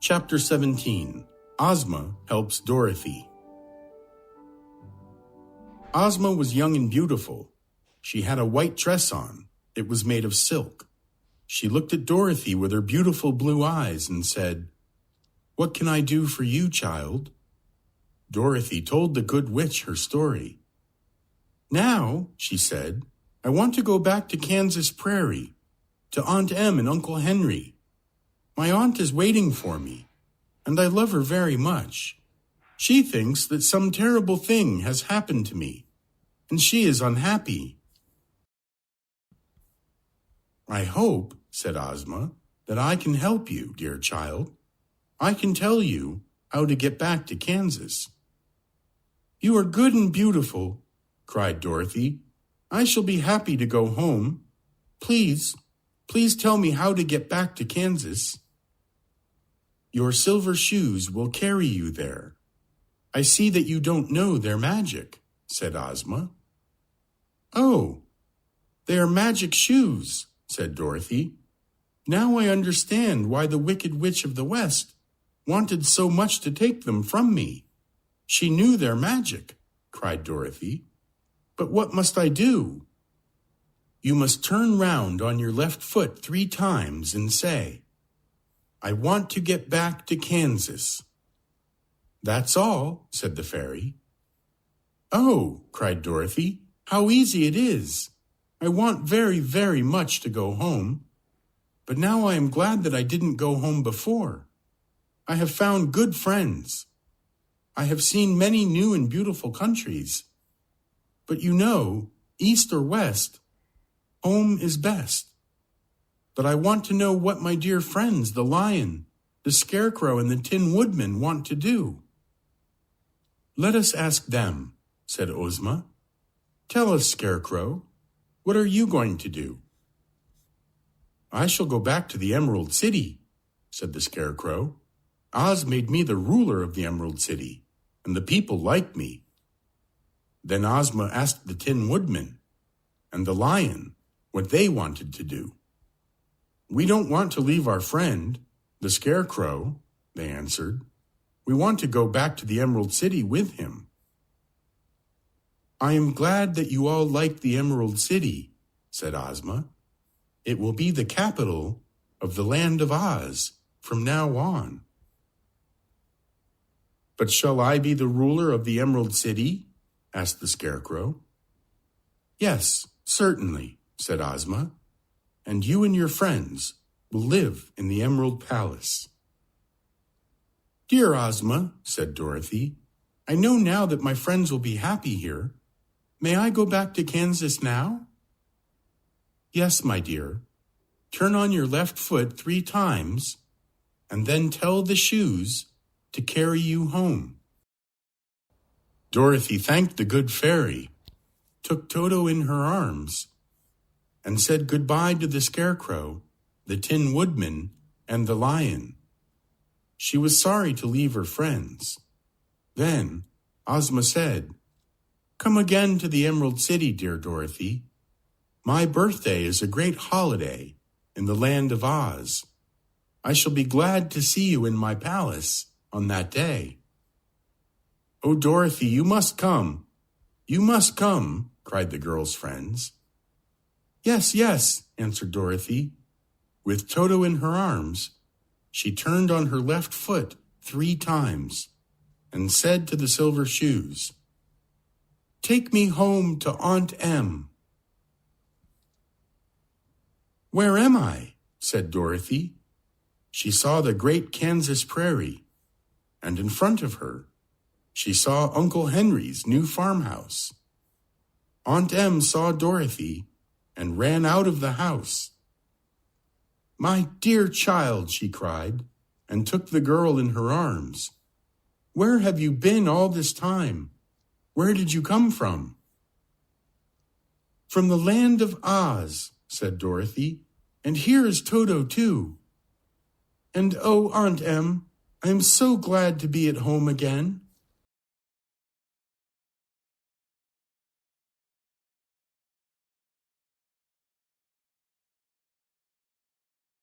Chapter 17. Ozma Helps Dorothy. Ozma was young and beautiful. She had a white dress on. It was made of silk. She looked at Dorothy with her beautiful blue eyes and said, "What can I do for you, child?" Dorothy told the good witch her story. "Now," she said, "I want to go back to Kansas Prairie, to Aunt Em and Uncle Henry. My aunt is waiting for me, and I love her very much. She thinks that some terrible thing has happened to me, and she is unhappy." "I hope," said Ozma, "that I can help you, dear child. I can tell you how to get back to Kansas." "You are good and beautiful," cried Dorothy. "I shall be happy to go home. Please tell me how to get back to Kansas." "Your silver shoes will carry you there. I see that you don't know their magic," said Ozma. "Oh, they are magic shoes," said Dorothy. "Now I understand why the Wicked Witch of the West wanted so much to take them from me. She knew their magic," cried Dorothy. "But what must I do?" "You must turn round on your left foot 3 times and say, 'I want to get back to Kansas.'" "That's all," said the fairy. "Oh," cried Dorothy, "how easy it is. I want very, very much to go home. But now I am glad that I didn't go home before. I have found good friends. I have seen many new and beautiful countries. But you know, east or west, home is best. But I want to know what my dear friends, the lion, the scarecrow, and the tin woodman want to do." "Let us ask them," said Ozma. "Tell us, Scarecrow, what are you going to do?" "I shall go back to the Emerald City," said the Scarecrow. "Oz made me the ruler of the Emerald City, and the people like me." Then Ozma asked the Tin Woodman and the lion what they wanted to do. "We don't want to leave our friend, the Scarecrow," they answered. "We want to go back to the Emerald City with him." "I am glad that you all like the Emerald City," said Ozma. "It will be the capital of the land of Oz from now on." "But shall I be the ruler of the Emerald City?" asked the Scarecrow. "Yes, certainly," said Ozma. "And you and your friends will live in the Emerald Palace." "Dear Ozma," said Dorothy, "I know now that my friends will be happy here. May I go back to Kansas now?" "Yes, my dear. Turn on your left foot 3 times, and then tell the shoes to carry you home." Dorothy thanked the good fairy, took Toto in her arms, and said goodbye to the Scarecrow, the Tin Woodman, and the lion. She was sorry to leave her friends. Then Ozma said, "Come again to the Emerald City, dear Dorothy. My birthday is a great holiday in the land of Oz. I shall be glad to see you in my palace on that day." "Oh, Dorothy, you must come. You must come," cried the girl's friends. "Yes, yes," answered Dorothy. With Toto in her arms, she turned on her left foot 3 times and said to the silver shoes, "Take me home to Aunt Em." "Where am I?" said Dorothy. She saw the great Kansas prairie, and in front of her, she saw Uncle Henry's new farmhouse. Aunt Em saw Dorothy and ran out of the house. "My dear child," she cried, and took the girl in her arms. "Where have you been all this time? Where did you come from?" "From the land of Oz," said Dorothy, "and here is Toto too. And oh, Aunt Em, I am so glad to be at home again.